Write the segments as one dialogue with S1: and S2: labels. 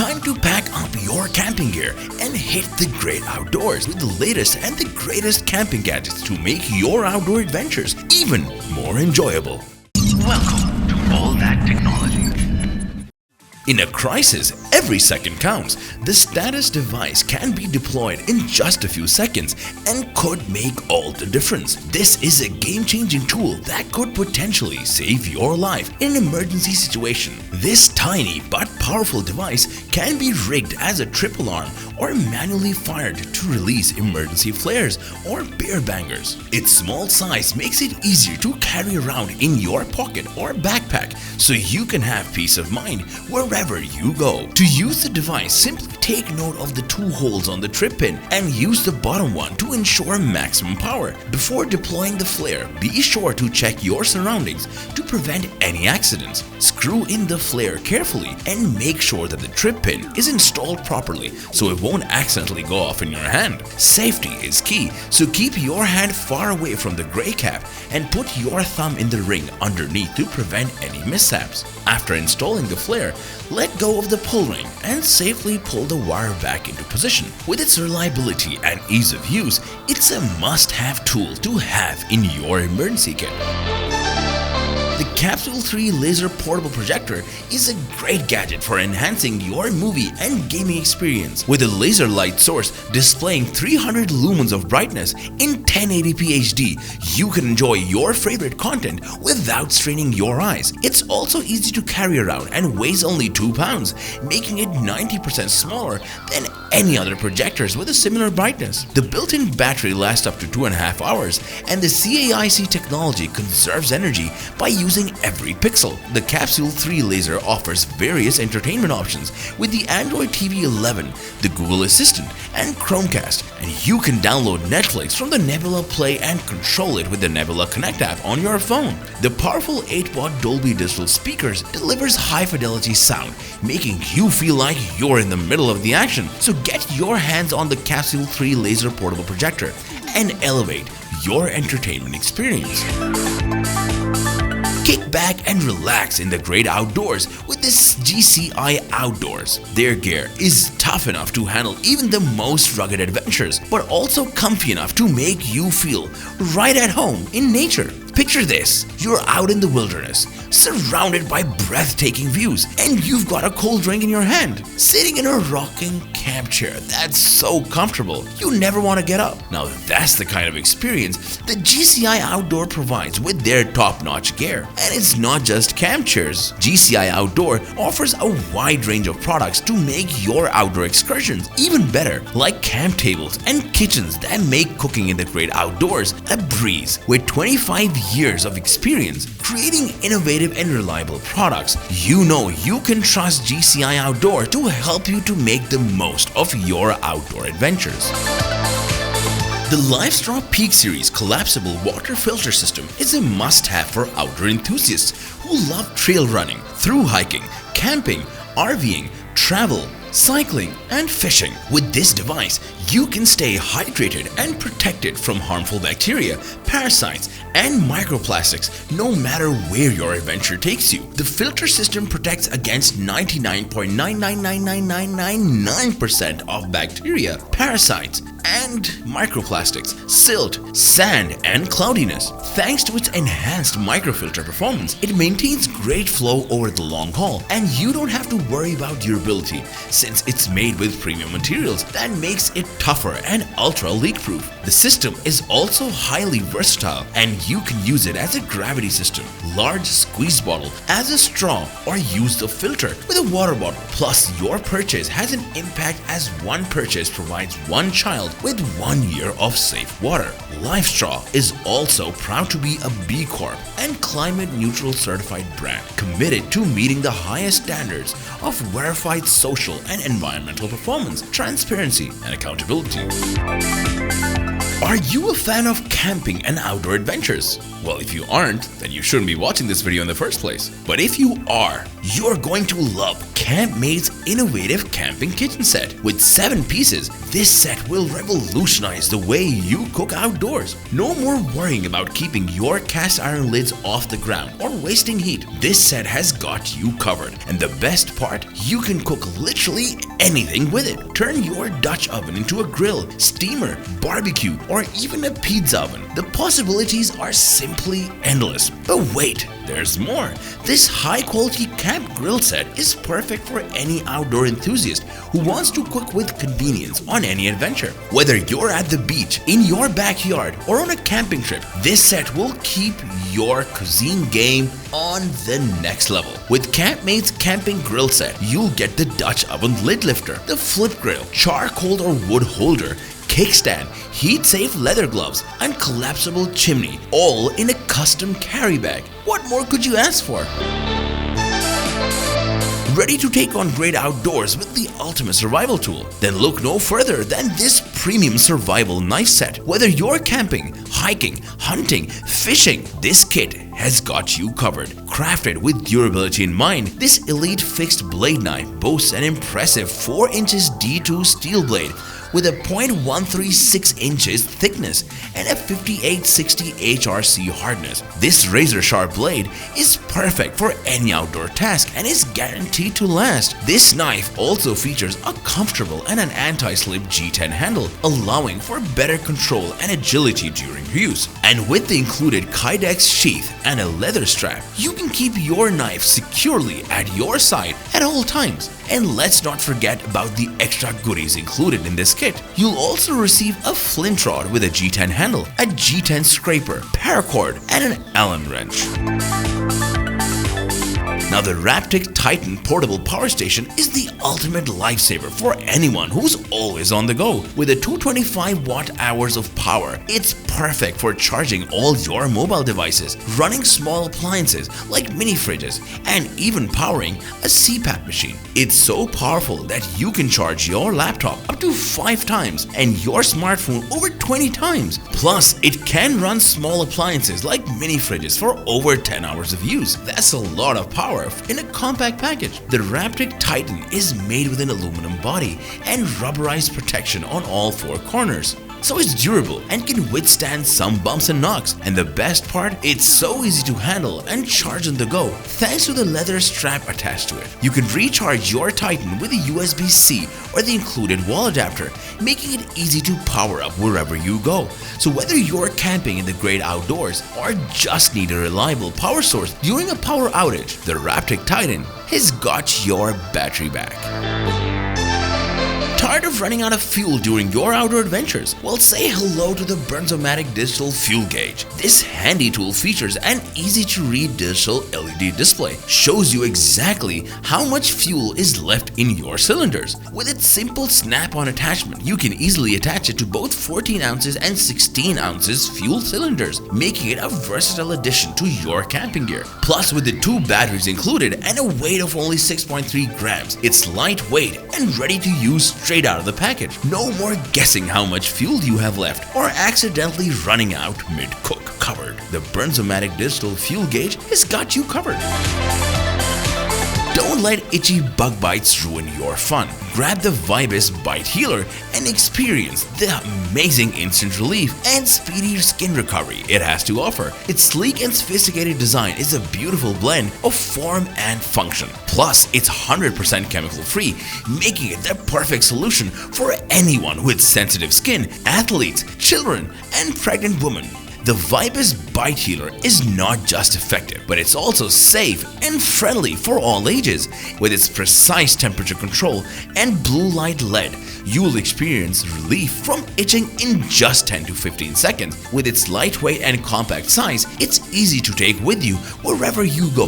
S1: Time to pack up your camping gear and hit the great outdoors with the latest and the greatest camping gadgets to make your outdoor adventures even more enjoyable. Welcome to All That Technology. In a crisis, every second counts. The status device can be deployed in just a few seconds and could make all the difference. This is a game-changing tool that could potentially save your life in an emergency situation. This tiny but powerful device can be rigged as a triple arm or manually fired to release emergency flares or bear bangers. Its small size makes it easier to carry around in your pocket or backpack, so you can have peace of mind wherever you go. To use the device, simply take note of the two holes on the trip pin and use the bottom one to ensure maximum power. Before deploying the flare, be sure to check your surroundings to prevent any accidents. Screw in the flare carefully and make sure that the trip pin is installed properly so it won't accidentally go off in your hand. Safety is key, so keep your hand far away from the gray cap and put your thumb in the ring underneath to prevent any mishaps. After installing the flare, let go of the pull ring and safely pull the wire back into position. With its reliability and ease of use, it's a must-have tool to have in your emergency kit. The Capsule 3 laser portable projector is a great gadget for enhancing your movie and gaming experience. With a laser light source displaying 300 lumens of brightness in 1080p HD, you can enjoy your favorite content without straining your eyes. It's also easy to carry around and weighs only 2 pounds, making it 90% smaller than any other projectors with a similar brightness. The built-in battery lasts up to 2.5 hours, and the CAIC technology conserves energy by using every pixel. The Capsule 3 laser offers various entertainment options with the Android TV 11, the Google Assistant, and Chromecast, and you can download Netflix from the Nebula Play and control it with the Nebula Connect app on your phone. The powerful 8-watt Dolby Digital speakers delivers high-fidelity sound, making you feel like you're in the middle of the action. So get your hands on the Capsule 3 laser portable projector and elevate your entertainment experience. Kick back and relax in the great outdoors with this GCI Outdoors. Their gear is tough enough to handle even the most rugged adventures, but also comfy enough to make you feel right at home in nature. Picture this: you're out in the wilderness, surrounded by breathtaking views, and you've got a cold drink in your hand, sitting in a rocking camp chair that's so comfortable you never want to get up. Now that's the kind of experience that GCI Outdoor provides with their top-notch gear. And it's not just camp chairs. GCI Outdoor offers a wide range of products to make your outdoor excursions even better, like camp tables and kitchens that make cooking in the great outdoors a breeze. With 25 years of experience creating innovative and reliable products, you know you can trust GCI Outdoor to help you to make the most of your outdoor adventures. The LifeStraw Peak Series collapsible water filter system is a must-have for outdoor enthusiasts who love trail running, through hiking, camping, RVing, travel, cycling, and fishing. With this device, you can stay hydrated and protected from harmful bacteria, parasites, and microplastics no matter where your adventure takes you. The filter system protects against 99.99999% of bacteria, parasites, and microplastics, silt, sand, and cloudiness. Thanks to its enhanced microfilter performance, it maintains great flow over the long haul, and you don't have to worry about durability since it's made with premium materials that makes it tougher and ultra leak-proof. The system is also highly versatile, and you can use it as a gravity system, large squeeze bottle, as a straw, or use the filter with a water bottle. Plus, your purchase has an impact as one purchase provides one child with 1 year of safe water. LifeStraw is also proud to be a B Corp and climate neutral certified brand, committed to meeting the highest standards of verified social and environmental performance, transparency, and accountability. Are you a fan of camping and outdoor adventures? Well, if you aren't, then you shouldn't be watching this video in the first place. But if you are, You're going to love CampMaid's innovative camping kitchen set. With 7 pieces, this set will revolutionize the way you cook outdoors. No more worrying about keeping your cast iron lids off the ground or wasting heat. This set has got you covered. And the best part, you can cook literally anything with it. Turn your Dutch oven into a grill, steamer, barbecue, or even a pizza oven. The possibilities are simply endless. But wait, there's more. This high-quality camp grill set is perfect for any outdoor enthusiast who wants to cook with convenience on any adventure. Whether you're at the beach, in your backyard, or on a camping trip, this set will keep your cuisine game on the next level. With CampMaid's camping grill set, you'll get the Dutch oven lid lifter, the flip grill, charcoal or wood holder, kickstand, heat-safe leather gloves, and collapsible chimney, all in a custom carry bag. What more could you ask for? Ready to take on great outdoors with the ultimate survival tool? Then look no further than this premium survival knife set. Whether you're camping, hiking, hunting, fishing, this kit has got you covered. Crafted with durability in mind, this elite fixed blade knife boasts an impressive 4 inches D2 steel blade with a 0.136 inches thickness and a 5860 HRC hardness. This razor-sharp blade is perfect for any outdoor task and is guaranteed to last. This knife also features a comfortable and an anti-slip G10 handle, allowing for better control and agility during use. And with the included Kydex sheath and a leather strap, you can keep your knife securely at your side at all times. And let's not forget about the extra goodies included in this kit. You'll also receive a flint rod with a G10 handle, a G10 scraper, paracord, and an Allen wrench. Now, the Raptic Titan portable power station is the ultimate lifesaver for anyone who's always on the go. With a 225 watt-hours of power, it's perfect for charging all your mobile devices, running small appliances like mini fridges, and even powering a CPAP machine. It's so powerful that you can charge your laptop up to 5 times and your smartphone over 20 times. Plus, it can run small appliances like mini fridges for over 10 hours of use. That's a lot of power in a compact package. The Raptic Titan is made with an aluminum body and rubberized protection on all 4 corners. So it's durable and can withstand some bumps and knocks. And the best part, it's so easy to handle and charge on the go thanks to the leather strap attached to it. You can recharge your Titan with a USB-C or the included wall adapter, making it easy to power up wherever you go. So whether you're camping in the great outdoors or just need a reliable power source during a power outage, the Raptic Titan has got your battery back. Tired of running out of fuel during your outdoor adventures? Well, say hello to the Bernzomatic digital fuel gauge. This handy tool features an easy-to-read digital LED display. Shows you exactly how much fuel is left in your cylinders. With its simple snap-on attachment, you can easily attach it to both 14 ounces and 16 ounces fuel cylinders, making it a versatile addition to your camping gear. Plus, with the 2 batteries included and a weight of only 6.3 grams, it's lightweight and ready to use straight out of the package. No more guessing how much fuel you have left or accidentally running out mid-cook. Covered. The Bernzomatic digital fuel gauge has got you covered. Don't let itchy bug bites ruin your fun. Grab the VIBIS Bite Healer and experience the amazing instant relief and speedy skin recovery it has to offer. Its sleek and sophisticated design is a beautiful blend of form and function. Plus, it's 100% chemical-free, making it the perfect solution for anyone with sensitive skin, athletes, children, and pregnant women. The VIBIS Bite Healer is not just effective, but it's also safe and friendly for all ages. With its precise temperature control and blue light LED, you will experience relief from itching in just 10 to 15 seconds. With its lightweight and compact size, it's easy to take with you wherever you go.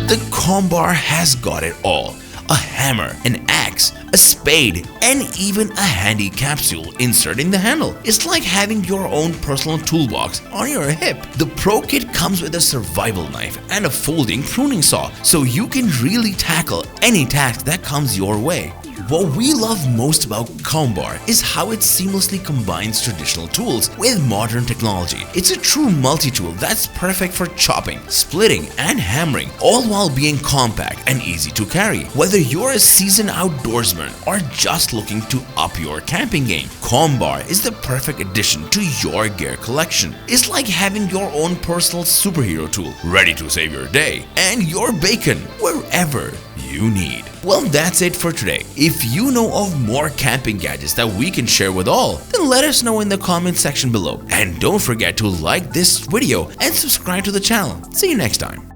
S1: The COMBAR has got it all. A hammer, an axe, a spade, and even a handy capsule inserting the handle. It's like having your own personal toolbox on your hip. The Pro Kit comes with a survival knife and a folding pruning saw, so you can really tackle any task that comes your way. What we love most about COMBAR is how it seamlessly combines traditional tools with modern technology. It's a true multi-tool that's perfect for chopping, splitting, and hammering, all while being compact and easy to carry. Whether you're a seasoned outdoorsman or just looking to up your camping game, COMBAR is the perfect addition to your gear collection. It's like having your own personal superhero tool, ready to save your day and your bacon wherever you need. Well, that's it for today. If you know of more camping gadgets that we can share with all, then let us know in the comment section below. And don't forget to like this video and subscribe to the channel. See you next time.